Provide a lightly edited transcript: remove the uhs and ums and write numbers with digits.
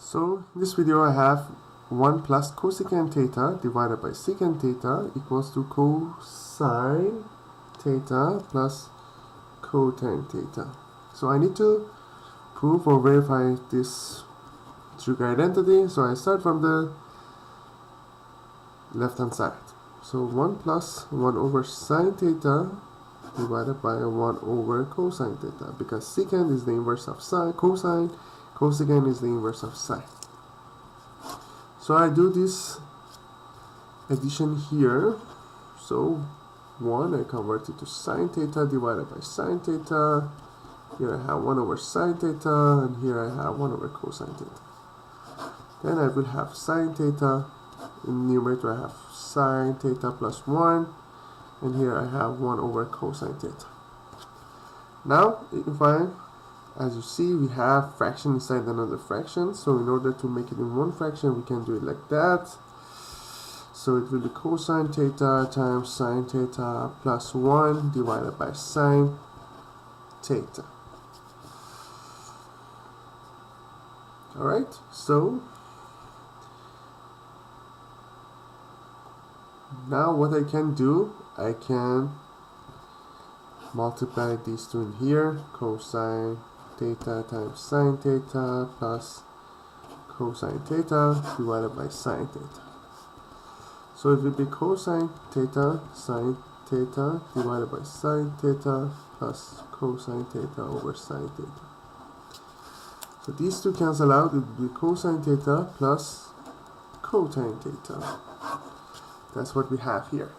So in this video I have 1 plus cosecant theta divided by secant theta equals to cosine theta plus cotangent theta. So I need to prove or verify this trig identity. So I start from the left hand side. So 1 plus 1 over sine theta divided by 1 over cosine theta, because secant is the inverse of sine, cosine, cosecant is the inverse of sine. So I do this addition here. So 1 I convert it to sine theta divided by sine theta. Here I have 1 over sine theta, and here I have 1 over cosine theta. Then I will have sine theta. In numerator I have sine theta plus 1, and here I have 1 over cosine theta. Now, as you see, we have fraction inside another fraction, so in order to make it in one fraction, we can do it like that. So it will be cosine theta times sine theta plus 1 divided by sine theta. Alright, so now what I can do, I can multiply these two in here, cosine theta times sine theta plus cosine theta divided by sine theta. So it will be cosine theta sine theta divided by sine theta plus cosine theta over sine theta. So these two cancel out, it will be cosine theta plus cotangent theta. That's what we have here.